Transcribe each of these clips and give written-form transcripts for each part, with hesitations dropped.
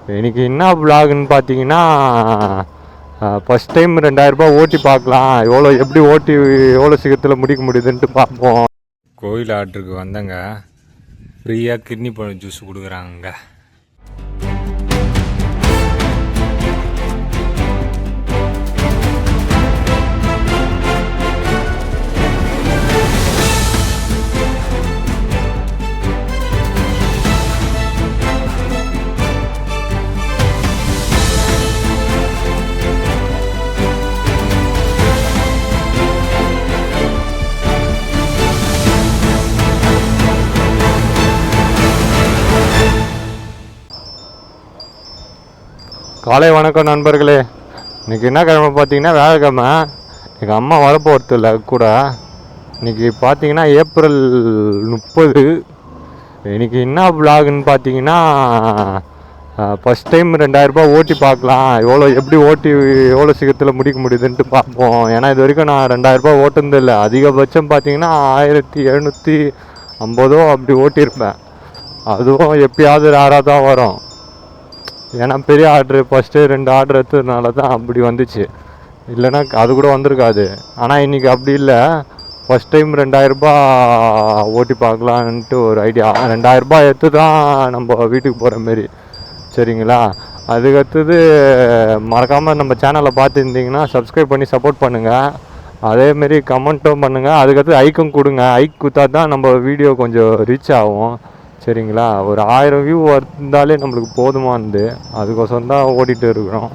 இன்றைக்கி என்ன விலாகுன்னு பார்த்தீங்கன்னா, ஃபஸ்ட் டைம் 2000 ரூபாய் ஓட்டி பார்க்கலாம், எப்படி ஓட்டி எவ்வளோ சீக்கிரத்தில் முடிக்க முடியுதுன்ட்டு பார்ப்போம். கோயில் ஆர்டருக்கு வந்தங்க, ஃப்ரீயாக கிட்னி பழம் ஜூஸ் கொடுக்குறாங்க. காலை வணக்கம் நண்பர்களே. இன்றைக்கி என்ன கிழமை பார்த்தீங்கன்னா வியாழக்கிழமை. எங்கள் அம்மா வரப்போகிறது இல்லை கூட. இன்றைக்கி பார்த்தீங்கன்னா April 30. இன்றைக்கி என்ன விலாகுன்னு பார்த்தீங்கன்னா, ஃபஸ்ட் டைம் 2000 ரூபாய் ஓட்டி பார்க்கலாம், எப்படி ஓட்டி எவ்வளோ சீக்கிரத்தில் முடிக்க முடியுதுன்ட்டு பார்ப்போம். ஏன்னா இது வரைக்கும் நான் 2000 ரூபாய் ஓட்டுனதில்லை. அதிகபட்சம் பார்த்தீங்கன்னா 1750 அப்படி ஓட்டியிருப்பேன். அதுவும் எப்பயாவது ரேராக தான் வரும். ஏன்னா பெரிய ஆர்டரு ஃபஸ்ட்டு 2 ஆர்டர் எடுத்ததுனால தான் அப்படி வந்துச்சு, இல்லைன்னா அது கூட வந்திருக்காது. ஆனால் இன்றைக்கி அப்படி இல்லை. ஃபஸ்ட் டைம் 2000 ரூபாய் ஓட்டி பார்க்கலான்ட்டு ஒரு ஐடியா. 2000 ரூபாய் எடுத்து தான் நம்ம வீட்டுக்கு போகிற மாரி, சரிங்களா? அதுக்கடுத்தது மறக்காமல் நம்ம சேனலை பார்த்துருந்தீங்கன்னா சப்ஸ்கிரைப் பண்ணி சப்போர்ட் பண்ணுங்கள். அதேமாரி கமெண்ட்டும் பண்ணுங்கள். அதுக்கடுத்து ஐக்கும் கொடுங்க. ஐக் கொடுத்தா தான் நம்ம வீடியோ கொஞ்சம் ரீச் ஆகும், சரிங்களா? ஒரு 1000 வியூ வந்தாலே நம்மளுக்கு போதுமானது. அதுக்கோசரம் தான் ஓடிட்டு இருக்கிறோம்,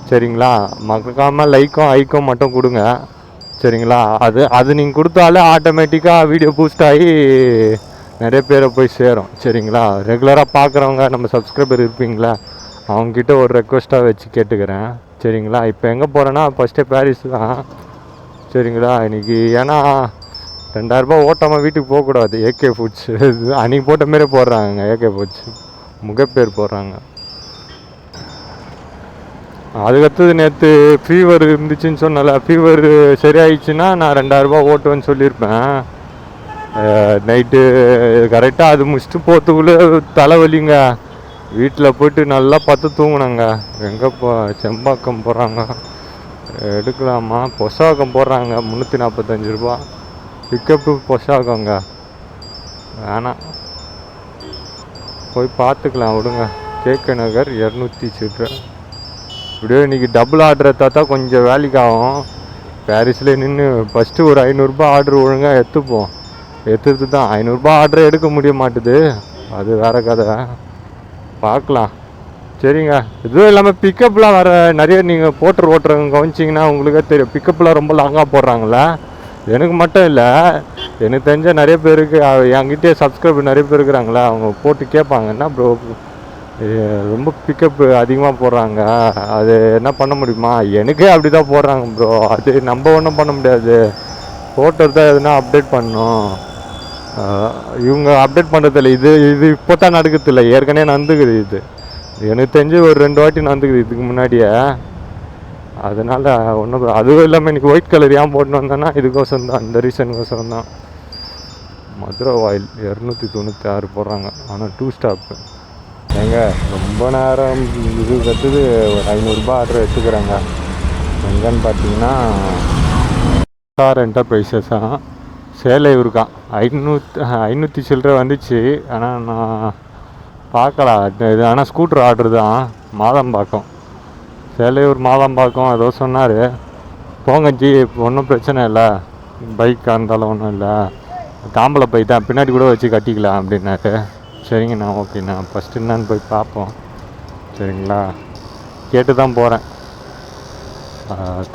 சரிங்களா? மறக்காமல் லைக்கும் ஐக்கும் மட்டும் கொடுங்க, சரிங்களா? அது நீங்கள் கொடுத்தாலே ஆட்டோமேட்டிக்காக வீடியோ பூஸ்ட் ஆகி நிறைய பேரை போய் சேரும், சரிங்களா? ரெகுலராக பார்க்குறவங்க நம்ம சப்ஸ்கிரைபர் இருப்பீங்களா, அவங்கக்கிட்ட ஒரு ரெக்வஸ்ட்டாக வச்சு கேட்டுக்கிறேன், சரிங்களா? இப்போ எங்கே போகிறேன்னா ஃபஸ்ட்டே பாரிஸ் தான், சரிங்களா? இன்றைக்கி ஏன்னா 2000 ரூபாய் ஓட்டாமல் வீட்டுக்கு போகக்கூடாது. ஏகே ஃபுட்ஸ் அன்றைக்கி போட்ட மாரி போடுறாங்க. ஏகே ஃபுட்ஸ் முகப்பேர் போடுறாங்க. அதுக்கடுத்தது நேற்று ஃபீவர் இருந்துச்சுன்னு சொன்னல, ஃபீவர் சரியாயிடுச்சுன்னா நான் 2000 ரூபாய் ஓட்டுவேன்னு சொல்லியிருப்பேன். நைட்டு கரெக்டாக அது முடிச்சுட்டு போகிறதுக்குள்ளே தலைவலிங்க. வீட்டில் போய்ட்டு நல்லா பார்த்து தூங்கினாங்க. எங்கே செம்பாக்கம் போடுறாங்க, எடுக்கலாமா? பொசாக்கம் போடுறாங்க 345 ரூபா. பிக்கப்பு பொசாக்கங்க, வேணாம், போய் பார்த்துக்கலாம் விடுங்க. கேகே நகர் 200 சில்லற. இப்படியே இன்றைக்கி டபுள் ஆர்டர் எடுத்தால் தான் கொஞ்சம் வேலைக்கு ஆகும். பாரிஸில் நின்று ஃபஸ்ட்டு ஒரு 500 ரூபாய் ஆர்டர் ஒழுங்காக எடுத்துப்போம். எடுத்துட்டு தான் 500 ரூபாய் ஆர்டர் எடுக்க முடிய மாட்டுது, அது வேறு கதை. பார்க்கலாம், சரிங்க. இதுவும் இல்லாமல் பிக்கப்லாம் வேறு நிறைய நீங்கள் ஓட்டுறவங்க கவனிச்சிங்கன்னா உங்களுக்கே தெரியும். பிக்கப்லாம் ரொம்ப லாங்காக போடுறாங்களே. எனக்கு மட்டும் இல்லை, எனக்கு தெரிஞ்ச நிறைய பேருக்கு, என்கிட்டே சப்ஸ்கிரைபர் நிறைய பேர் இருக்கிறாங்களா, அவங்க போட்டு கேட்பாங்க, என்ன ப்ரோ ரொம்ப பிக்கப்பு அதிகமாக போடுறாங்க, அது என்ன பண்ண முடியுமா? எனக்கே அப்படி தான் போடுறாங்க ப்ரோ. அது நம்ம ஒன்றும் பண்ண முடியாது. போட்டது தான் எதுனா அப்டேட் பண்ணணும். இவங்க அப்டேட் பண்ணுறதில்ல. இது இப்போ தான் நடக்குதில்லை, ஏற்கனவே நடந்துக்குது. இது எனக்கு தெரிஞ்சு ஒரு 2 வாட்டி நடந்துக்குது இதுக்கு முன்னாடியே. அதனால் ஒன்றும், அதுவும் இல்லாமல் இன்றைக்கி ஒயிட் கலர் ஏன் போட்டுன்னு வந்தேன்னா இதுக்கோசரம் தான், இந்த ரீசனுக்கோசரம் தான். மதுரை ஆயில் 296 போடுறாங்க, ஆனால் 2 ஸ்டாப்பு. ஏங்க ரொம்ப நேரம் இது கற்றுது. ஒரு 500 ரூபாய் ஆர்டர் எடுத்துக்கிறாங்க. எங்கன்னு பார்த்தீங்கன்னா ஸ்டார் என்டர்பிரைசஸாக சேலை இருக்கான். 500 சில்லற வந்துச்சு. ஆனால் நான் பார்க்கலாம் இது. ஆனால் ஸ்கூட்டர் ஆர்டர் தான், மாதம்பாக்கம், சேலையூர் மாதம்பாக்கம் ஏதோ சொன்னார். போங்க ஜி, ஒன்றும் பிரச்சனை இல்லை, பைக்காக இருந்தாலும் ஒன்றும் இல்லை, தாம்பளை பை தான், பின்னாடி கூட வச்சு கட்டிக்கலாம் அப்படின்னாரு. சரிங்கண்ணா, ஓகேண்ணா, ஃபஸ்ட்டு என்னான்னு போய் பார்ப்போம், சரிங்களா? கேட்டு தான் போகிறேன்.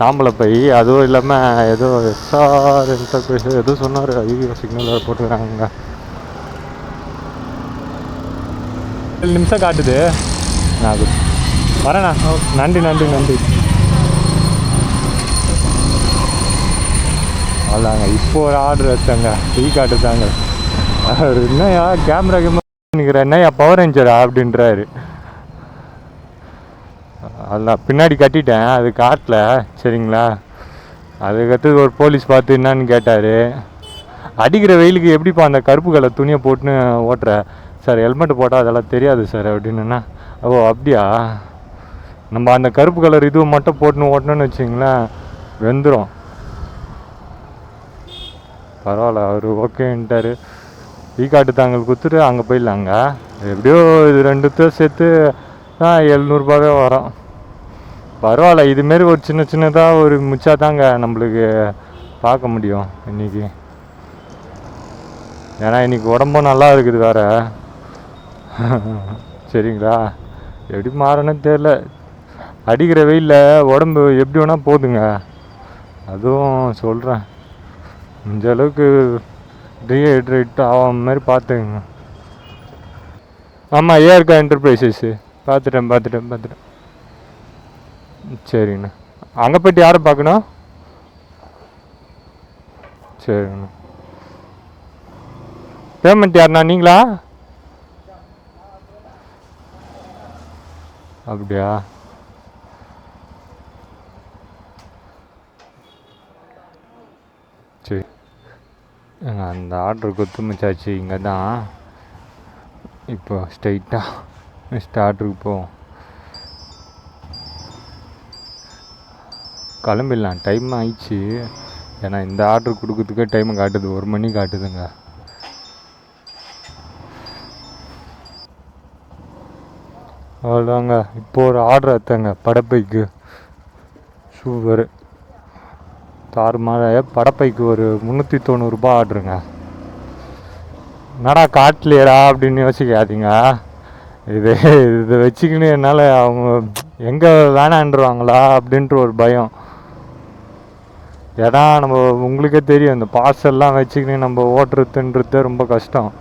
தாம்பளை பை, அதுவும் இல்லாமல் ஏதோ எஸ்ஆர் என்டர்பிரைஸ் எதுவும் சொன்னார். ஐயோ, சிக்னல் போட்டுக்கிறாங்க. 7 நிமிஷம் காட்டுது. நான் வரேண்ணா, நன்றி. அதாங்க இப்போ ஒரு ஆர்டர் வச்சாங்க, டீ காட்டு தாங்க. அவர் என்னையா கேமரா நிற்கிறேன், என்னையா பவர் ரேஞ்சரா அப்படின்றாரு. அதெல்லாம் பின்னாடி கட்டிட்டேன், அது காட்டல, சரிங்களா? அதுக்கடுத்து ஒரு போலீஸ் பார்த்து என்னான்னு கேட்டார். அடிக்கிற வெயிலுக்கு எப்படிப்பா அந்த கருப்பு கலர் துணியை போட்டுன்னு ஓட்டுற? சார் ஹெல்மெட் போட்டால் அதெல்லாம் தெரியாது சார் அப்படின்னா, ஓ அப்படியா? நம்ம அந்த கருப்பு கலர் இதுவை மட்டும் போட்டுன்னு ஓட்டணும்னு வச்சிங்களேன், வெந்துடும். பரவாயில்ல, அவர் ஓகேன்ட்டார். டீ காட்டு தாங்கல் கொடுத்துட்டு அங்கே போயிடலாங்க. எப்படியோ இது ரெண்டுத்தையும் சேர்த்து தான் 700ரூபாவே வரும். பரவாயில்ல, இதுமாரி ஒரு சின்ன சின்னதாக ஒரு மிச்சா தாங்க நம்மளுக்கு பார்க்க முடியும் இன்றைக்கி. ஏன்னா இன்றைக்கி உடம்பும் நல்லா இருக்குது வேறு. சரிங்களா? எப்படி மாறணும்னு தெரில. அடிக்கிற வெயிலில் உடம்பு எப்படி வேணால் போகுதுங்க. அதுவும் சொல்கிறேன், இந்த அளவுக்கு டீஹைட்ரேட் ஆகாம மாதிரி பார்த்துங்க. ஆமாம், ஏஆர்கா என்டர்பிரைசஸ்ஸு பார்த்துட்டேன். சரிங்கண்ணா. அங்கே போய்ட்டு யாரை பார்க்கணும்? சரிங்கண்ணா. பேமெண்ட் யாருண்ணா, நீங்களா? அப்படியா? சரி, அந்த ஆர்டர் கொடுத்து மிச்சாச்சு. இங்கே தான் இப்போ ஸ்ட்ரைட்டாக நெக்ஸ்ட் ஆர்டருக்கு போவோம். கிளம்பிடலாம், டைம் ஆயிடுச்சு. ஏன்னா இந்த ஆர்டர் கொடுக்கறதுக்கே டைம் காட்டுது, 1 மணி காட்டுதுங்க. அவ்வளோதாங்க. இப்போது ஒரு ஆர்டர் எடுத்தேங்க, படப்பைக்கு. சூப்பர் தாறுமாற படப்பைக்கு ஒரு 390 ஆர்டருங்க. என்னடா காட்டலையடா அப்படின்னு யோசிக்காதீங்க. இதை வச்சுக்கின்னு என்னால் அவங்க எங்கே வேணான்றுவாங்களா அப்படின்ற ஒரு பயம். ஏன்னா நம்ம உங்களுக்கே தெரியும், இந்த பார்சல்லாம் வச்சுக்கின்னு நம்ம ஓட்டுறதுன்றது ரொம்ப கஷ்டம்.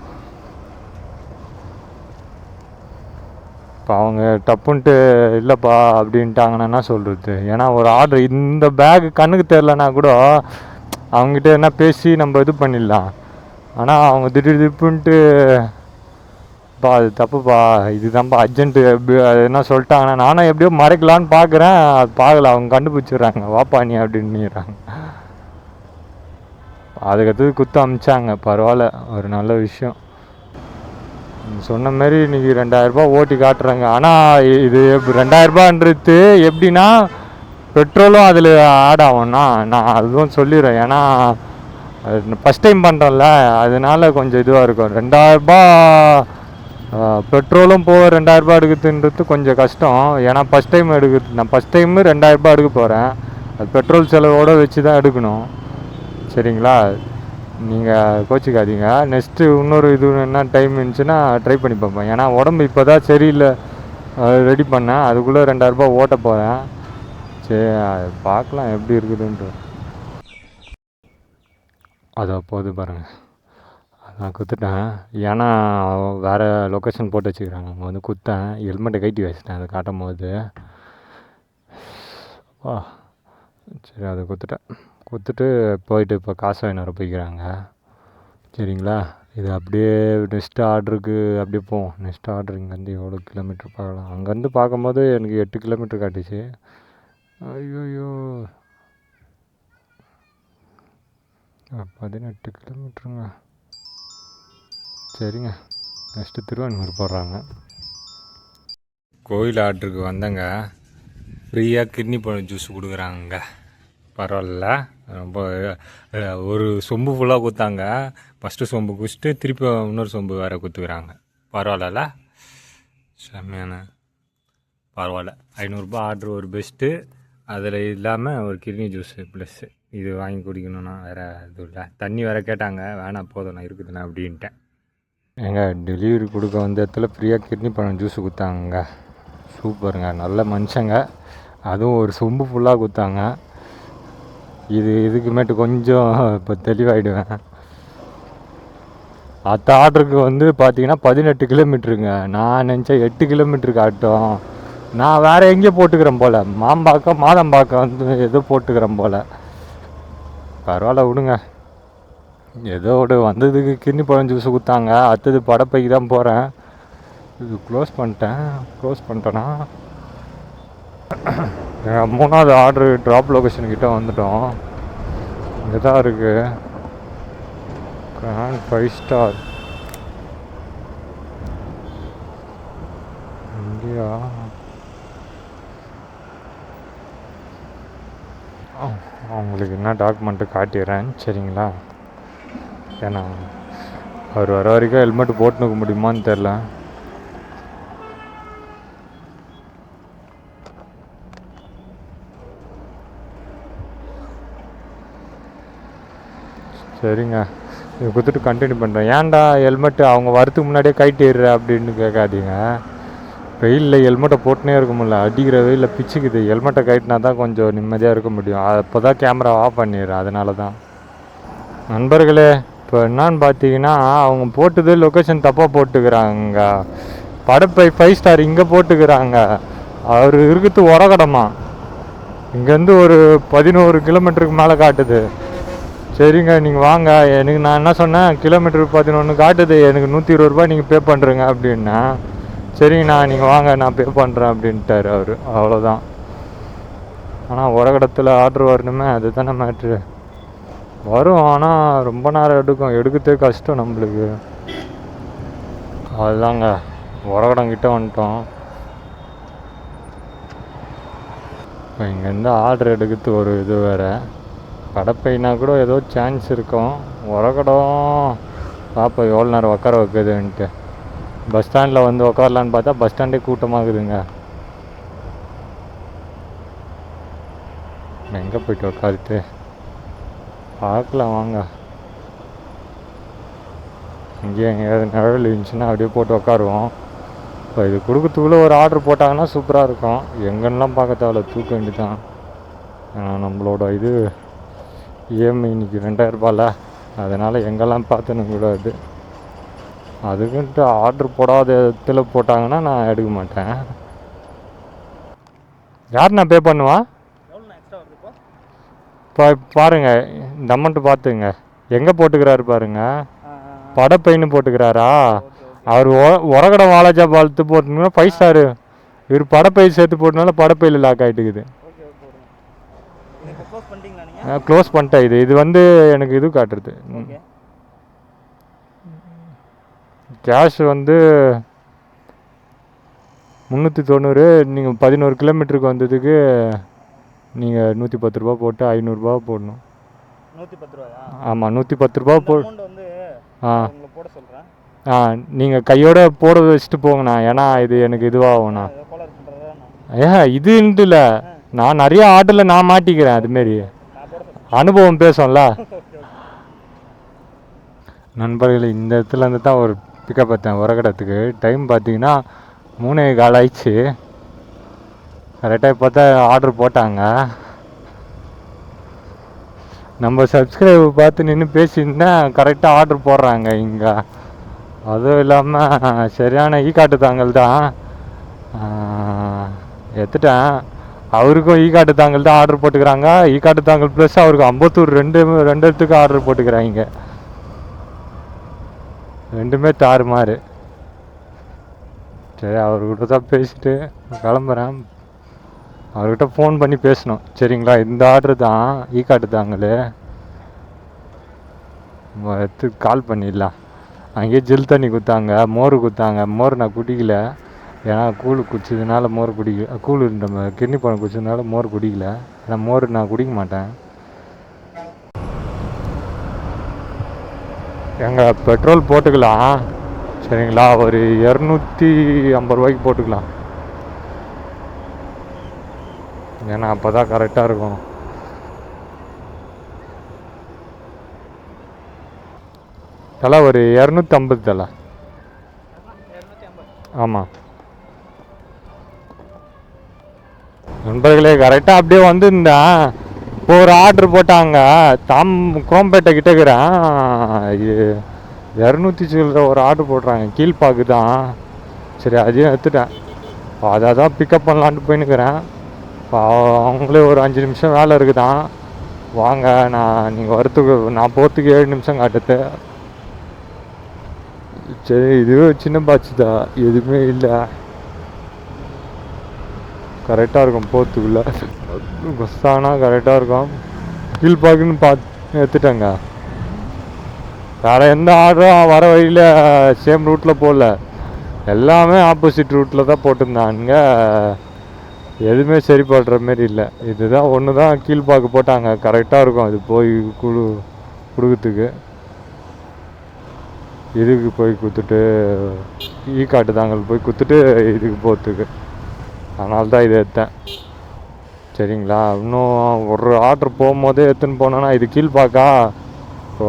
இப்போ அவங்க டப்புன்ட்டு இல்லைப்பா அப்படின்ட்டாங்கன்னா என்ன சொல்கிறது? ஏன்னா ஒரு ஆர்டர் இந்த பேகு கண்ணுக்கு தெரிலனா கூட அவங்ககிட்ட என்ன பேசி நம்ம இது பண்ணிடலாம். ஆனால் அவங்க திடீர்னுட்டு பா அது தப்புப்பா, இதுதான்ப்பா அர்ஜென்ட்டு அது என்ன சொல்லிட்டாங்கன்னா, நானும் எப்படியோ மறைக்கலான்னு பார்க்குறேன். அது பார்க்கல, அவங்க கண்டுபிடிச்சிடுறாங்க, வாப்பா நீ அப்படின்னுறாங்க. அதுக்கடுத்தது குத்து அமிச்சாங்க. பரவாயில்ல, ஒரு நல்ல விஷயம். சொன்ன மாதிரி இன்றைக்கி 2000ரூபா ஓட்டி காட்டுறாங்க. ஆனால் இது 2000ரூபான்றது எப்படின்னா பெட்ரோலும் அதில் ஆட் ஆகும்னா நான் அதுவும் சொல்லிடுறேன். ஏன்னா ஃபஸ்ட் டைம் பண்ணுறோம்ல, அதனால கொஞ்சம் இதுவாக இருக்கும். 2000ரூபா பெட்ரோலும் போக 2000ரூபா எடுக்குதுன்றது கொஞ்சம் கஷ்டம். ஏன்னா ஃபஸ்ட் டைம் எடுக்குது, நான் ஃபஸ்ட் டைமு 2000ரூபா எடுக்க போகிறேன். அது பெட்ரோல் செலவோடு வச்சு தான் எடுக்கணும். சரிங்களா? நீங்கள் கோச்சிக்காதீங்க. நெக்ஸ்ட்டு இன்னொரு இது என்ன டைம் இருந்துச்சுன்னா ட்ரை பண்ணி பார்ப்பேன். ஏன்னா உடம்பு இப்போ தான் சரியில்லை, ரெடி பண்ணேன். அதுக்குள்ளே 2000ரூபா ஓட்ட போகிறேன். சரி, பார்க்கலாம் எப்படி இருக்குதுன்ட்டு. அதை போது பாருங்கள், நான் குத்துட்டேன். ஏன்னா வேறு லொக்கேஷன் போட்டு வச்சுக்கிறாங்க. அங்கே வந்து குத்தேன், ஹெல்மெட்டை கட்டி வச்சிட்டேன் அதை காட்டும் போது. வா சரி, அதை குத்துட்டு போயிட்டு இப்போ காசு வாங்கிட்டு வர போய்க்கிறாங்க. சரிங்களா? இது அப்படியே நெக்ஸ்ட் ஆர்டருக்கு அப்படியே போவோம். நெக்ஸ்ட் ஆர்டர் இங்கேருந்து எவ்வளோ கிலோமீட்டர் பார்க்கலாம். அங்கேருந்து பார்க்கும்போது எனக்கு 8 கிலோமீட்டர் காட்டுச்சு. ஐயோயோ, 18 கிலோமீட்டருங்க. சரிங்க, நெக்ஸ்ட்டு திருவான்மூர் போடுறாங்க. கோயில் ஆர்டருக்கு வந்தங்க, ஃப்ரீயாக கிட்னி பழம் ஜூஸ் கொடுக்குறாங்க. பரவாயில்ல, ரொம்ப ஒரு சொம்பு ஃபுல்லாக கொடுத்தாங்க. ஃபஸ்ட்டு சொம்பு குடிச்சிட்டு திருப்பி இன்னொரு சொம்பு வேறு கொடுத்துக்கிறாங்க. பரவாயில்ல, செம்மையான. பரவாயில்ல, 500ரூபா ஆர்டர் ஒரு பெஸ்ட்டு. அதில் இல்லாமல் ஒரு கிட்னி ஜூஸு ப்ளஸ்ஸு இது வாங்கி குடிக்கணுன்னா வேறு இது இல்லை. தண்ணி வேறு கேட்டாங்க, வேணாம் போதும் நான் இருக்குதுண்ணா அப்படின்ட்டேன். டெலிவரி கொடுக்க வந்த இடத்துல ஃப்ரீயாக கிட்னி பழம் ஜூஸு கொடுத்தாங்க. சூப்பருங்க, நல்ல மனுஷங்க. அதுவும் ஒரு சொம்பு ஃபுல்லாக கொடுத்தாங்க. இதுக்குமேட்டு கொஞ்சம் இப்போ தெளிவாகிடுவேன். அடுத்த ஆர்டருக்கு வந்து பார்த்தீங்கன்னா 18 கிலோமீட்டருங்க. நான் நினச்சேன் 8 கிலோமீட்டருக்கு ஆகட்டும். நான் வேறு எங்கேயோ போட்டுக்கிறேன் போல், மாதம்பாக்கம் வந்து ஏதோ போட்டுக்கிறேன் போல். பரவாயில்ல விடுங்க, ஏதோ வந்ததுக்கு கிட்னி பழம் ஜூஸு கொடுத்தாங்க. அடுத்தது படப்பைக்கு தான் போகிறேன். இது க்ளோஸ் பண்ணிட்டேன்னா 3வது ஆர்டரு ட்ராப் லொக்கேஷன்கிட்ட வந்துட்டோம். இங்கே தான் இருக்குது, கிராண்ட் 5 ஸ்டார் இந்தியா. அவங்களுக்கு என்ன டாக்குமெண்ட்டு காட்டிடுறேன் சரிங்களா. ஏன்னா அவர் வர வரைக்கும் ஹெல்மெட் போட்டுனுக்க முடியுமான்னு தெரில. சரிங்க, இது கொடுத்துட்டு கண்டினியூ பண்ணுறேன். ஏன்டா ஹெல்மெட்டு அவங்க வரத்துக்கு முன்னாடியே கைட்டிடுற அப்படின்னு கேட்காதீங்க. வெயிலில் ஹெல்மெட்டை போட்டுனே இருக்க முடியல, அடிக்கிற வெயிலில் பிச்சுக்குது. ஹெல்மெட்டை கைட்டினா தான் கொஞ்சம் நிம்மதியாக இருக்க முடியும். அப்போ தான் கேமரா ஆஃப் பண்ணிடுறேன், அதனால தான். நண்பர்களே, இப்போ என்னான்னு பார்த்தீங்கன்னா அவங்க போட்டது லொக்கேஷன் தப்பாக போட்டுக்கிறாங்க. படப்பை 5 ஸ்டார் இங்கே போட்டுக்கிறாங்க. அவர் இருக்கிறது உரகடமா, இங்கேருந்து ஒரு 11 கிலோமீட்டருக்கு மேலே காட்டுது. சரிங்க, நீங்கள் வாங்க. எனக்கு நான் என்ன சொன்னேன், கிலோமீட்டருக்கு 11 காட்டுது, எனக்கு 120 ரூபா நீங்கள் பே பண்ணுறேங்க அப்படின்னா. சரிங்கண்ணா நீங்கள் வாங்க நான் பே பண்ணுறேன் அப்படின்ட்டார் அவர். அவ்வளோதான். ஆனால் உரகடத்தில் ஆர்டர் வரணுமே, அதுதானே மேட்ரு. வரும், ஆனால் ரொம்ப நேரம் எடுக்கும், எடுக்கிறதே கஷ்டம் நம்மளுக்கு. அதுதாங்க, உரகடம் கிட்டே வந்துட்டோம். இப்போ இங்கேருந்து ஆர்டர் எடுக்கிறது ஒரு இது வேறு. கடப்பைனா கூட ஏதோ சான்ஸ் இருக்கும். உரகடம் பார்ப்போம் எவ்வளோ நேரம் உட்கார வைக்குதுன்ட்டு. பஸ் ஸ்டாண்டில் வந்து உட்காரலான்னு பார்த்தா பஸ் ஸ்டாண்டே கூட்டமாகுதுங்க. எங்கே போய்ட்டு உட்காருது பார்க்கலாம் வாங்க. இங்கேயே எங்கேயாவது நிழல் இருந்துச்சுன்னா அப்படியே போட்டு உட்காருவோம். இப்போ இது கொடுக்கறதுக்குள்ளே ஒரு ஆர்டர் போட்டாங்கன்னா சூப்பராக இருக்கும். எங்கன்னெலாம் பார்க்க தேவையில்ல, தூக்க வேண்டிதான். ஏன்னா நம்மளோட இது இஎம்ஐ இன்றைக்கி 2000 ரூபாயில், அதனால் எங்கெல்லாம் பார்த்துன்னு கூடாது. அதுக்குன்ட்டு ஆர்டர் போடாத இடத்துல போட்டாங்கன்னா நான் எடுக்க மாட்டேன். யார் நான் பே பண்ணுவா? இப்போ பாருங்கள், இந்த அமௌண்ட்டு பார்த்துங்க. எங்கே போட்டுக்கிறாரு பாருங்கள், படப்பைன்னு போட்டுக்கிறாரா. அவர் உரகட வாலாஜா பார்த்து போட்டுனா 5 ஸ்டாரு, இவர் படப்பை சேர்த்து போட்டனால படப்பையில் லாக் ஆகிட்டுக்குது. க்ளோஸ் பண்ணிட்டேன். இது வந்து எனக்கு இது காட்டுறது. கேஷ் வந்து 390. நீங்கள் 11 கிலோமீட்டருக்கு வந்ததுக்கு நீங்கள் 110 ரூபா போட்டு 500 ரூபா போடணும். 110 ரூபாயா? ஆமாம், 110 ரூபா நீங்கள் கையோட போட வச்சுட்டு போங்கண்ணா. ஏன்னா இது எனக்கு இதுவாகும்ண்ணா. இதுன்ட்டு இல்லை, நான் நிறைய ஆர்டரில் நான் மாட்டிக்கிறேன். அதுமாரி அனுபவம் பேசும்ல. நண்பர்கள், இந்த இடத்துல இருந்து தான் ஒரு பிக்கப் பார்த்தேன் உரகடத்துக்கு. டைம் பார்த்தீங்கன்னா 3:15 ஆயிடுச்சு. கரெக்டாக பார்த்தா ஆர்டர் போட்டாங்க. நம்ம சப்ஸ்கிரைபர் பார்த்து நின்று பேசியிருந்தா கரெக்டாக ஆர்டர் போடுறாங்க இங்கே. அதுவும் இல்லாமல் சரியான காட்டு தாங்கல் தான் எடுத்துட்டேன். அவருக்கும் காட்டு தாங்கல் தான் ஆர்டர் போட்டுக்கிறாங்க. காட்டு தாங்கல் ப்ளஸ் அவருக்கு அம்பத்தூர் ரெண்டு இடத்துக்கு ஆர்டர் போட்டுக்கிறாங்க. ரெண்டுமே தாறுமாறு. சரி, அவர்கிட்ட தான் பேசிட்டு கிளம்புறேன். அவர்கிட்ட ஃபோன் பண்ணி பேசணும். சரிங்களா, இந்த ஆர்டர் தான் காட்டு தாங்களே, எடுத்து கால் பண்ணிடலாம். அங்கேயே ஜில் தண்ணி கொடுத்தாங்க, மோர் கொடுத்தாங்க. மோர் நான் குடிக்கல, ஏன்னா கூழ் குடிச்சதுனால மோர் குடிக்கல. கூழ் இந்த கிட்னி பழம் குடிச்சதுனால மோர் குடிக்கல. ஏன்னா மோர் நான் குடிக்க மாட்டேன். எங்கள் பெட்ரோல் போட்டுக்கலாம் சரிங்களா, ஒரு 250 ரூபாய்க்கு போட்டுக்கலாம். ஏன்னா அப்போ தான் கரெக்டாக இருக்கும். தலை ஒரு 250 தலை. ஆமாம் நண்பர்களே, கரெக்டாக அப்படியே வந்துருந்தேன். இப்போ ஒரு ஆர்டர் போட்டாங்க. குரோம்பேட்டை கிட்டக்கிறேன். 200 சில்லற ஒரு ஆர்டர் போடுறாங்க. கீழ்பாக்கு தான். சரி, அதையும் எடுத்துட்டேன். இப்போ அதை தான் பிக்கப் பண்ணலான்ட்டு போயின்னுக்கிறேன். இப்போ அவங்களே ஒரு 5 நிமிஷம் வேலை இருக்குதான். வாங்க, நீங்கள் வரத்துக்கு நான் போகிறதுக்கு 7 நிமிஷம் காட்டுது. சரி, இதுவே சின்ன பாட்சி தான், எதுவுமே இல்லை. கரெக்டாக இருக்கும் போகிறதுக்குள்ளே. பஸ் ஆனால் கரெக்டாக இருக்கும். கீழ்பாக்குன்னு பார்த்து எடுத்துட்டேங்க. வேறு எந்த ஆர்டரும் வர வழியில் சேம் ரூட்டில் போகல, எல்லாமே ஆப்போசிட் ரூட்டில் தான் போட்டிருந்தானுங்க. எதுவுமே சரிப்படுற மாரி இல்லை. இதுதான் ஒன்று தான் கீழ்பாக்கு போட்டாங்க, கரெக்டாக இருக்கும் அது போய் கொடுக்கறதுக்கு. இதுக்கு போய் கொடுத்துட்டு காட்டு தாங்கல் போய் கொடுத்துட்டு இதுக்கு போகிறதுக்கு. அதனால தான் இதை எடுத்தேன். சரிங்களா, இன்னும் ஒரு ஆர்டர் போகும்போதே எடுத்துன்னு போனோன்னா இது கீழ்பாக்கா. ஸோ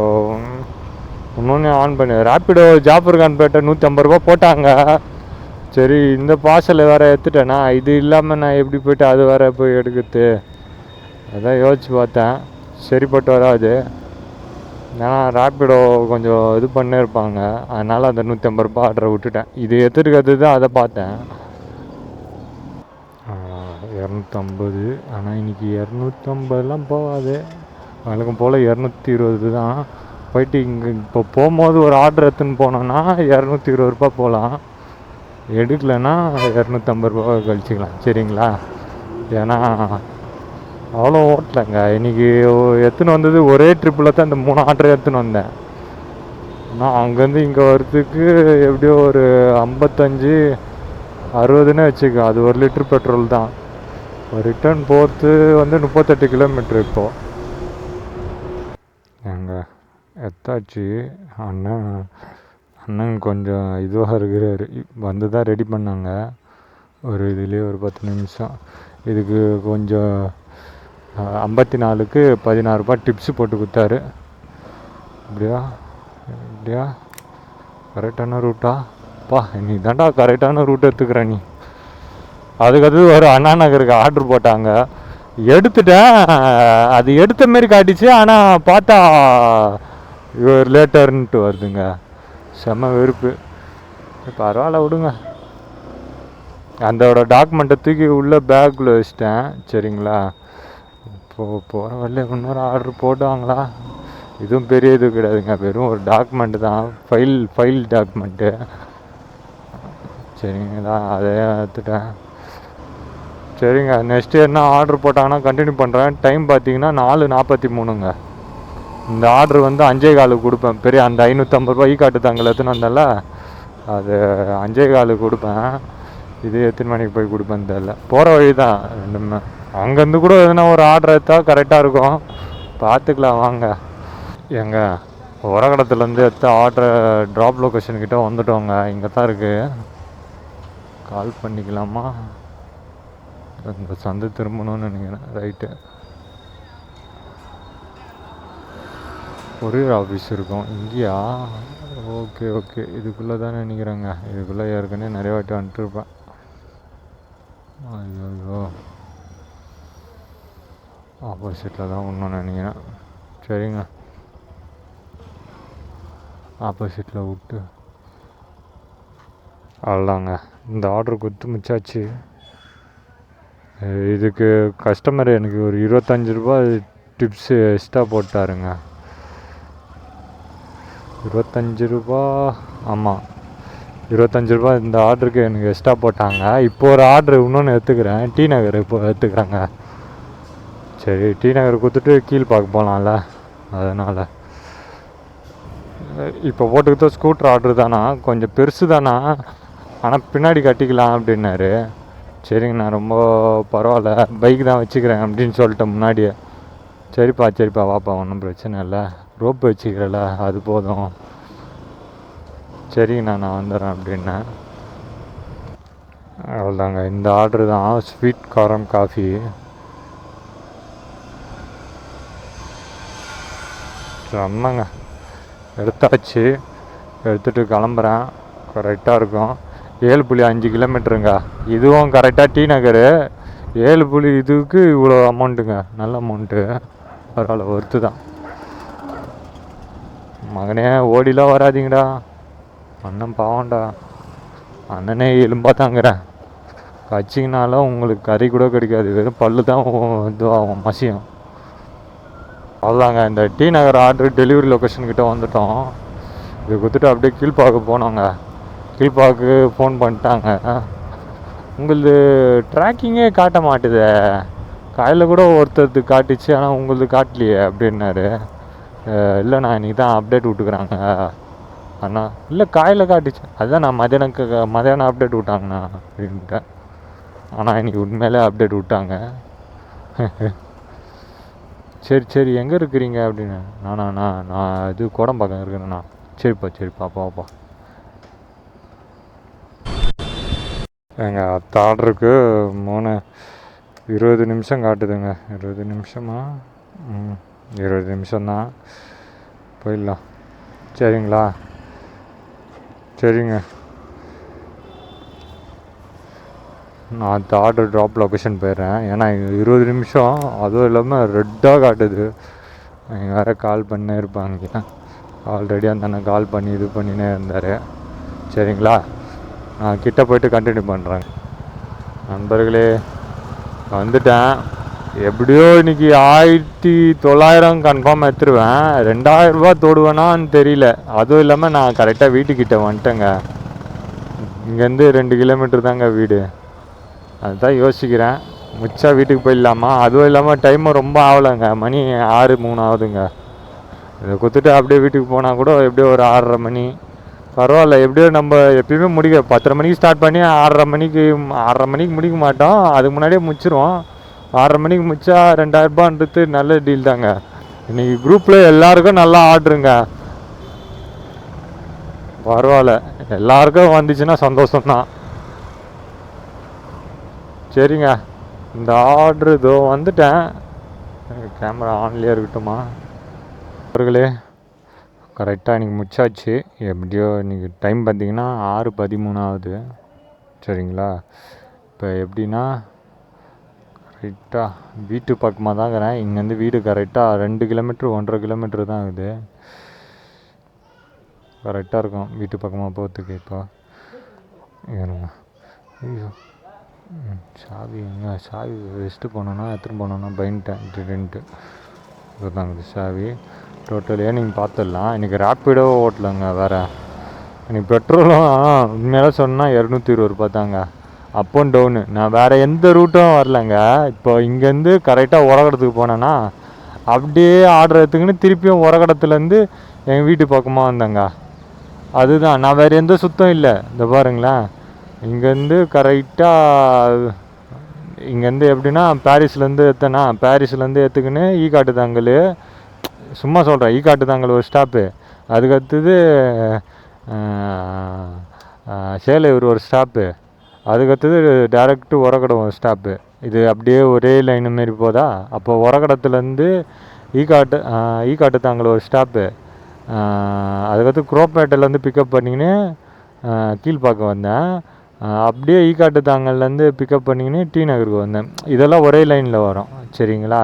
இன்னொன்று ஆன் பண்ணி ரேப்பிடோ ஜாஃபர்கான்பேட்டை 150 ரூபா போட்டாங்க. சரி, இந்த பார்சலை வேறு எடுத்துட்டேன்னா இது இல்லாமல் நான் எப்படி போய்ட்டு அது வேறு போய் எடுக்கிறது, அதான் யோசிச்சு பார்த்தேன். சரிப்பட்டு வராது. ஏன்னா ரேப்பிடோ கொஞ்சம் இது பண்ணியிருப்பாங்க, அதனால் அந்த 150 ரூபா ஆர்டரை விட்டுட்டேன். இது எடுத்துருக்கிறது தான் அதை பார்த்தேன். 250. ஆனால் இன்றைக்கி 250லாம் போகாது, வழக்கம் போல் 220 தான். போயிட்டு இங்கே இப்போ போகும்போது ஒரு ஆர்டர் எடுத்துன்னு போனோன்னா 220 ரூபா போகலாம், எடுக்கலைன்னா 250 ரூபா கழிச்சிக்கலாம். சரிங்களா, ஏன்னா அவ்வளோ ஓட்டலைங்க இன்றைக்கி. எடுத்துன்னு வந்தது ஒரே ட்ரிப்பில் தான் இந்த 3 ஆர்டர் எடுத்துன்னு வந்தேன். ஆனால் அங்கேருந்து இங்கே வர்றதுக்கு எப்படியோ ஒரு 55-60ன்னு வச்சுக்க. அது 1 லிட்டர் பெட்ரோல் தான். ரிட்டர்ன் போகிறது வந்து 38 கிலோமீட்ரு. இப்போது எங்கள் எத்தாச்சு அண்ணன் கொஞ்சம் இதுவாக இருக்கிறாரு. வந்து தான் ரெடி பண்ணாங்க ஒரு இதுலேயே ஒரு 10 நிமிஷம். இதுக்கு கொஞ்சம் 54க்கு 16 ரூபா டிப்ஸு போட்டு கொடுத்தாரு. இப்படியா கரெக்டான ரூட்டா? நீ தாண்டா கரெக்டான ரூட் எடுத்துக்கிறேன் நீ. அதுக்கடுத்து ஒரு அண்ணா நகருக்கு ஆர்டர் போட்டாங்க, எடுத்துட்டேன். அது எடுத்த மாரி காட்டிச்சு, ஆனால் பார்த்தா லேட்டர்ன்ட்டு வருதுங்க. செம்ம வெறுப்பு. பரவாயில்ல விடுங்க. அதோட டாக்குமெண்ட்டை தூக்கி உள்ள பேக்கில் வச்சிட்டேன். சரிங்களா, இப்போது போகிற வழியில் இன்னொரு ஆர்டர் போட்டாங்களா? இதுவும் பெரிய இது கிடையாதுங்க, வெறும் ஒரு டாக்குமெண்ட்டு தான், ஃபைல் டாக்குமெண்ட்டு. சரிங்களா, அதே எடுத்துட்டேன். சரிங்க, நெக்ஸ்ட்டு என்ன ஆர்டர் போட்டாங்கன்னா கண்டினியூ பண்ணுறேன். டைம் பார்த்தீங்கன்னா 4:43ங்க. இந்த ஆர்டர் வந்து 5:15 கொடுப்பேன். பெரிய அந்த 550 ரூபா காட்டு தாங்கல் எடுத்துன்னு வந்தால, அது 5:15 கொடுப்பேன். இது எத்தனை மணிக்கு போய் கொடுப்பேன்னு தெரில. போகிற வழி தான் ரெண்டுமே. அங்கேருந்து கூட எதுனா ஒரு ஆர்டர் எடுத்தால் கரெக்டாக இருக்கும், பார்த்துக்கலாம் வாங்க. எங்கள் உரகடத்துலேருந்து எடுத்த ஆர்டரை ட்ராப் லொக்கேஷன்கிட்ட வந்துட்டோங்க. இங்கே தான் இருக்குது, கால் பண்ணிக்கலாமா? இந்த சந்தை திரும்பணும்னு நினைக்கிறேன். ரைட்டு, கொரியர் ஆஃபீஸ் இருக்கும் இங்கேயா? ஓகே, இதுக்குள்ளே தான் நினைக்கிறேங்க. இதுக்குள்ளே ஏற்கனவே நிறைய வாட்டி வந்துட்டுருப்பேன். ஐயோ, ஆப்போசிட்டில் தான் ஒன்றும் நினைக்கிறேன். சரிங்க, ஆப்போசிட்டில் விட்டு அவ்வளோதாங்க. இந்த ஆர்டர் கொடுத்து முடிச்சாச்சு. இதுக்கு கஸ்டமர் எனக்கு ஒரு 25 ரூபா டிப்ஸு எக்ஸ்ட்ரா போட்டாருங்க. 25 ரூபா, ஆமாம் 25 ரூபா இந்த ஆர்டருக்கு எனக்கு எக்ஸ்ட்ரா போட்டாங்க. இப்போ ஒரு ஆர்டர் இன்னொன்று எடுத்துக்கிறேன், டி நகர் இப்போ எடுத்துக்கிறேங்க. சரி, டி நகர் கொடுத்துட்டு கீழ்பாக்கு போகலாம்ல, அதனால். இப்போ போட்டுக்கிட்ட ஸ்கூட்டர் ஆர்டர் தானா, கொஞ்சம் பெருசு தானா, ஆனால் பின்னாடி கட்டிக்கலாம் அப்படின்னாரு. சரிங்கண்ணா, ரொம்ப பரவாயில்ல, பைக் தான் வச்சுக்கிறேன் அப்படின்னு சொல்லிட்டேன் முன்னாடியே. சரிப்பா வாப்பா, ஒன்றும் பிரச்சனை இல்லை, ரோப்பு வச்சுக்கிறல அது போதும். சரிங்கண்ணா, நான் வந்துடுறேன் அப்படின்னேன். அவ்வளோதாங்க, இந்த ஆர்டர் தான், ஸ்வீட் காரம் காஃபி. செம்மங்க, எடுத்தாச்சு. எடுத்துகிட்டு கிளம்புறேன். கரெக்டாக இருக்கும். 7.5 கிலோமீட்டருங்க. இதுவும் கரெக்டாக டி நகர். 7 இதுக்கு இவ்வளோ அமௌண்ட்டுங்க, நல்ல அமௌண்ட்டு, பரவாயில்ல, ஒர்த்து தான். மகனே ஓடிலாம் வராதிங்கடா, அண்ணன் பாவம்டா, அண்ணனே எலும்பாக தாங்கிறேன். கச்சிங்கனாலும் உங்களுக்கு கறி கூட கிடைக்காது, வெறும் பல்லு தான் இதுவாகும், மசியும். அவ்வளோதாங்க, இந்த டி நகர் ஆர்டர் டெலிவரி லொக்கேஷன்கிட்ட வந்துட்டோம். இது கொடுத்துட்டு அப்படியே கீழ்பாக்கு போனோங்க. கீழ்பாக்கு ஃபோன் பண்ணிட்டாங்க, உங்களது ட்ராக்கிங்கே காட்ட மாட்டுது, காலையில் கூட ஒருத்தருக்கு காட்டிச்சு, ஆனால் உங்களது காட்டலையே அப்படின்னாரு. இல்லைண்ணா, இன்றைக்கி தான் அப்டேட் விட்டுக்குறாங்க அண்ணா. இல்லை, காலையில் காட்டிச்சு, அதுதான் நான் மதியானம் அப்டேட் விட்டாங்கண்ணா அப்படின்ட்டேன். ஆனால் இன்றைக்கி உண்மையிலே அப்டேட் விட்டாங்க. சரி சரி எங்கே இருக்கிறீங்க அப்படின்னு. நான் இது கோடம்பாக்கம் இருக்கிறேண்ணா. சரிப்பா பாப்பா. எங்கள் அத்த ஆர்டருக்கு 20 நிமிஷம் காட்டுதுங்க. 20 நிமிஷமா? 20 நிமிஷம்தான். போயிடலாம். சரிங்களா? சரிங்க. நான் அந்த ஆர்டர் ட்ராப் லொக்கேஷன் போயிடுறேன். ஏன்னா 20 நிமிஷம், அதுவும் இல்லாமல் ரெட்டாக காட்டுது. நீங்கள் வேறு கால் பண்ணே இருப்பாங்க. ஆல்ரெடி அந்த அண்ணன் கால் பண்ணி இது பண்ணினே இருந்தார். சரிங்களா? நான் கிட்டே போய்ட்டு கண்டினியூ பண்ணுறேன். நண்பர்களே, வந்துட்டேன். எப்படியோ இன்றைக்கி 1900 கன்ஃபார்ம் எடுத்துருவேன். 2000 ரூபா தொடுவேனான்னு தெரியல. அதுவும் இல்லாமல் நான் கரெக்டாக வீட்டுக்கிட்ட வந்துட்டேங்க. இங்கேருந்து 2 கிலோமீட்டர் தாங்க வீடு. அதுதான் யோசிக்கிறேன், மிச்சா வீட்டுக்கு போயிடலாமா. அதுவும் இல்லாமல் டைமும் ரொம்ப ஆகலைங்க. மணி 6:03 ஆகுதுங்க. இதை கொடுத்துட்டு அப்படியே வீட்டுக்கு போனால் கூட எப்படியோ ஒரு 6:30 மணி. பரவாயில்ல, எப்படியோ நம்ம எப்பயுமே முடிக்க 10:30 மணிக்கு ஸ்டார்ட் பண்ணி 6:30 மணிக்கு முடிக்க மாட்டோம். அதுக்கு முன்னாடியே முடிச்சிருவோம். 6:30 மணிக்கு முடிச்சா 2000 ரூபான்றது நல்ல டீல் தாங்க. இன்றைக்கி குரூப்பில் எல்லாருக்கும் நல்லா ஆர்டருங்க. பரவாயில்ல, எல்லாருக்கும் வந்துச்சுன்னா சந்தோஷம்தான். சரிங்க, இந்த ஆர்டரு இதோ வந்துட்டேன். கேமரா ஆன்லேயே இருக்கட்டுமா? அவர்களே, கரெக்டாக இன்றைக்கி முடிச்சாச்சு. எப்படியோ இன்றைக்கி டைம் பார்த்திங்கன்னா 6:13 ஆகுது. சரிங்களா? இப்போ எப்படின்னா கரெக்டாக வீட்டு பக்கமாக தான் இருக்கிறேன். இங்கேருந்து வீடு கரெக்டாக 2 கிலோமீட்ரு 1.5 கிலோமீட்ரு தான் இருக்குது. கரெக்டாக இருக்கும் வீட்டு பக்கமாக போகிறதுக்கு. இப்போ ஐயோ, சாவி எங்கே? சாவி வெஸ்ட்டு போனோன்னா எடுத்துகிட்டு போனோன்னா பயன்ட்டேன்ட்டு இதுதாங்க சாவி. டோட்டல் ஏர்னிங் பார்த்துடலாம். இன்றைக்கி ரேப்பிடோ ஓட்டலைங்க. வேறு இன்றைக்கி பெட்ரோலும் உண்மையில சொன்னால் 220 ரூபா தாங்க. Up and down. நான் வேறு எந்த ரூட்டும் வரலைங்க. இப்போ இங்கேருந்து கரெக்டாக உரகடத்துக்கு போனேன்னா அப்படியே ஆர்டர் எடுத்துக்கின்னு திருப்பியும் உரகடத்துலேருந்து எங்கள் வீட்டு பக்கமாக வந்தேங்க. அதுதான், நான் வேறு எந்த சுத்தம் இல்லை. இந்த பாருங்களேன், இங்கேருந்து கரெக்டாக இங்கேருந்து எப்படின்னா பாரிஸ்லேருந்து ஏற்றுக்கின்னு ஈகாட்டுதாங்கல், சும்மா சொல்கிறேன், ஈகாட்டுதாங்கல் ஒரு ஸ்டாப்பு. அதுக்கடுத்தது சேலையூர் ஒரு ஸ்டாப்பு. அதுக்கடுத்தது டேரெக்டு உரகடம் ஒரு ஸ்டாப்பு. இது அப்படியே ஒரே லைனு மாரி போதா. அப்போ உரகடத்துலேருந்து ஈகாட்டுதாங்கல் ஒரு ஸ்டாப்பு. அதுக்கடுத்து குரோப்பேட்டையிலேருந்து பிக்கப் பண்ணிக்கின்னு கீழ்பாக்கம் வந்தேன். அப்படியே ஈகாட்டுதாங்கல்லேருந்து பிக்கப் பண்ணிக்கின்னு டி நகருக்கு வந்தேன். இதெல்லாம் ஒரே லைனில் வரும். சரிங்களா?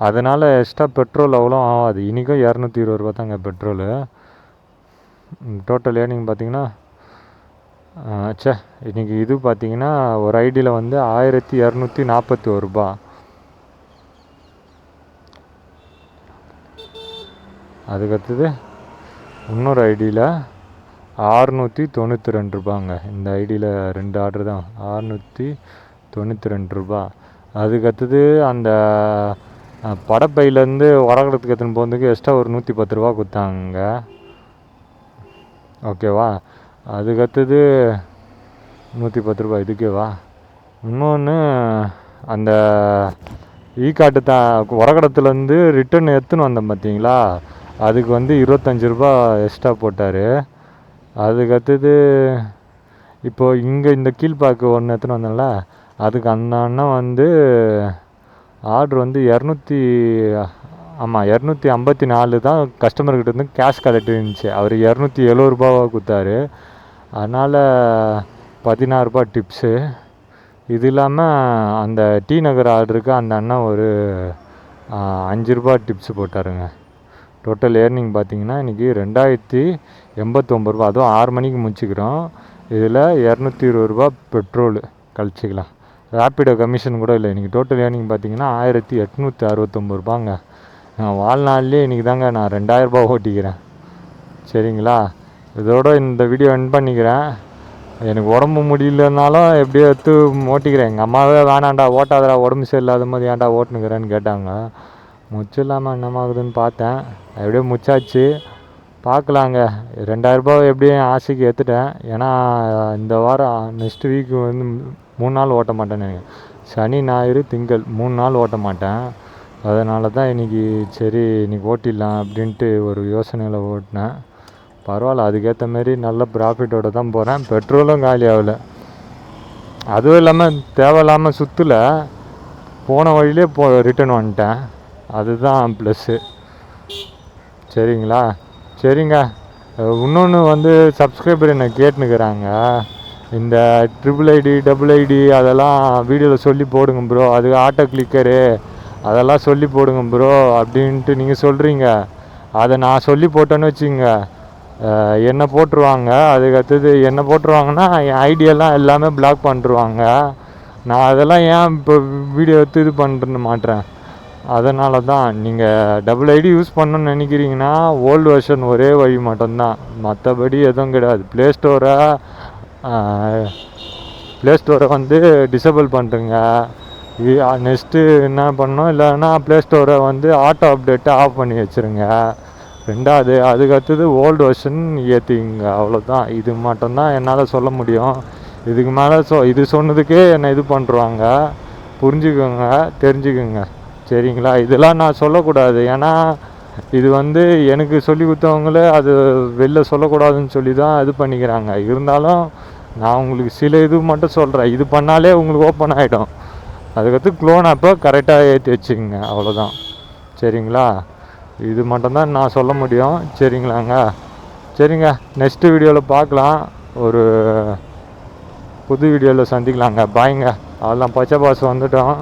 அதனால் எக்ஸ்ட்ரா பெட்ரோல் அவ்வளோ ஆகாது. இன்றைக்கும் 220 ரூபா தாங்க பெட்ரோலு. டோட்டல் ஏர்னிங் பார்த்திங்கன்னா இன்றைக்கி இது பார்த்திங்கன்னா ஒரு ஐடியில் வந்து 1241 ரூபா. அதுக்கடுத்தது இன்னொரு ஐடியில் 692 ரூபாங்க. இந்த ஐடியில் 2 ஆர்டர் தான், 692 ரூபா. அதுக்கடுத்தது அந்த படப்பையிலேருந்து உரகடத்துக்கு எடுத்துன்னு போகிறதுக்கு எக்ஸ்ட்ரா ஒரு 110 ரூபா கொடுத்தாங்க. ஓகேவா? அதுக்கடுத்தது 110 ரூபா இதுக்கேவா. இன்னொன்று அந்த உரகடத்துலேருந்து ரிட்டன் எடுத்துன்னு வந்தேன் பார்த்தீங்களா, அதுக்கு வந்து 25 ரூபா எக்ஸ்ட்ரா போட்டார். அதுக்கடுத்தது இப்போது இங்கே இந்த கீழ்பாக்கு ஒன்று எடுத்துன்னு வந்தேன்ல, அதுக்கு அந்த அண்ணன் வந்து ஆர்டர் வந்து 254 தான் கஸ்டமர்கிட்ட இருந்து கேஷ் கலெக்ட் இருந்துச்சு. அவர் 270 ரூபாவா கொடுத்தாரு. அதனால் 16 ரூபா டிப்ஸு. இது இல்லாமல் அந்த டி நகர் ஆர்டருக்கு அந்த அண்ணன் ஒரு 5 ரூபா டிப்ஸு போட்டாருங்க. டோட்டல் ஏர்னிங் பார்த்திங்கன்னா இன்றைக்கி 2089 ரூபா. அதுவும் 6 மணிக்கு முடிச்சுக்கிறோம். இதில் 220 ரூபா பெட்ரோலு கழிச்சிக்கலாம். ரேப்பிடோ கமிஷன் கூட இல்லை. இன்றைக்கி டோட்டல் ஏர்னிங் பார்த்திங்கன்னா 1869 ரூபாங்க. நான் வாழ்நாள்லேயே இன்றைக்கி தாங்க நான் 2000 ரூபா ஓட்டிக்கிறேன். சரிங்களா? இதோட இந்த வீடியோ எண்ட் பண்ணிக்கிறேன். எனக்கு உடம்பு முடியலனாலும் எப்படியோ எடுத்து ஓட்டிக்கிறேன். எங்கள் அம்மாவே வேணாண்டா ஓட்டாதடா, உடம்பு சரியில்லாத போது ஏன்டா ஓட்டுனுக்கிறேன்னு கேட்டாங்க. முச்சில்லாமல் என்னமாகுதுன்னு பார்த்தேன். எப்படியோ முச்சாச்சு. பார்க்கலாங்க. 2000 ரூபா எப்படியும் ஆசைக்கு எடுத்துட்டேன். ஏன்னா இந்த வாரம் நெக்ஸ்ட் வீக்கு வந்து 3 நாள் ஓட்ட மாட்டேன்னு நினைக்கிறேன். சனி ஞாயிறு திங்கள் 3 நாள் ஓட்ட மாட்டேன். அதனால தான் இன்றைக்கி சரி இன்றைக்கி ஓட்டிடலாம் அப்படின்ட்டு ஒரு யோசனையில் ஓட்டினேன். பரவாயில்ல, அதுக்கேற்ற மாரி நல்ல ப்ராஃபிட்டோடு தான் போகிறேன். பெட்ரோலும் காலி ஆகலை. அதுவும் இல்லாமல் தேவையில்லாமல் சுற்றலை, போன வழியிலே ரிட்டர்ன் வந்துட்டேன். அதுதான் ப்ளஸ்ஸு. சரிங்களா? சரிங்க. இன்னொன்று வந்து சப்ஸ்கிரைபர் என்னை கேட்டுனுக்கிறாங்க, இந்த IIID அதெல்லாம் வீடியோவில் சொல்லி போடுங்க ப்ரோ, அது ஆட்டோ கிளிக்கரு அதெல்லாம் சொல்லி போடுங்க ப்ரோ அப்படின்ட்டு நீங்கள் சொல்கிறீங்க. அதை நான் சொல்லி போட்டேன்னு வச்சுங்க, என்னை போட்டுருவாங்க. அதுக்கடுத்தது என்ன போட்டுருவாங்கன்னா என் ஐடியெல்லாம் எல்லாமே பிளாக் பண்ணிருவாங்க. நான் அதெல்லாம் ஏன் இப்போ வீடியோ எடுத்து இது பண்ணுற மாட்டேறேன். அதனால தான் நீங்கள் IID யூஸ் பண்ணணுன்னு நினைக்கிறீங்கன்னா ஓல்டு வெர்ஷன் ஒரே வழி மட்டும்தான், மற்றபடி எதுவும் கிடையாது. ப்ளே ஸ்டோரை வந்து டிசேபிள் பண்ணுறங்க. நெக்ஸ்ட்டு என்ன பண்ணணும், இல்லைன்னா ப்ளே ஸ்டோரை வந்து ஆட்டோ அப்டேட்டை ஆஃப் பண்ணி வச்சுருங்க. ரெண்டாவது அதுக்கடுத்தது ஓல்டு வெர்ஷன் ஏற்றிங்க. அவ்வளோதான். இது மட்டும்தான் என்னால் சொல்ல முடியும். இதுக்கு மேலே இது சொன்னதுக்கே என்னை இது பண்ணுறாங்க. புரிஞ்சுக்கோங்க, தெரிஞ்சுக்கோங்க. சரிங்களா? இதெல்லாம் நான் சொல்லக்கூடாது. ஏன்னா இது வந்து எனக்கு சொல்லி கொடுத்தவங்களே அது வெளில சொல்லக்கூடாதுன்னு சொல்லி தான் இது பண்ணிக்கிறாங்க. இருந்தாலும் நான் உங்களுக்கு சில இது மட்டும் சொல்கிறேன். இது பண்ணாலே உங்களுக்கு ஓப்பன் ஆகிடும். அதுக்கடுத்து க்ளோன் ஆப்பை கரெக்டாக ஏற்றி வச்சுக்கோங்க. அவ்வளோதான். சரிங்களா? இது மட்டும்தான் நான் சொல்ல முடியும். சரிங்களாங்க? சரிங்க, நெக்ஸ்ட்டு வீடியோவில் பார்க்கலாம். ஒரு புது வீடியோவில் சந்திக்கலாங்க. பாய்ங்க. அதெல்லாம் பச்சை பாஸ் வந்துட்டோம்.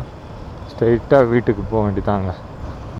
ஸ்ட்ரைட்டாக வீட்டுக்கு போக வேண்டியதாங்க.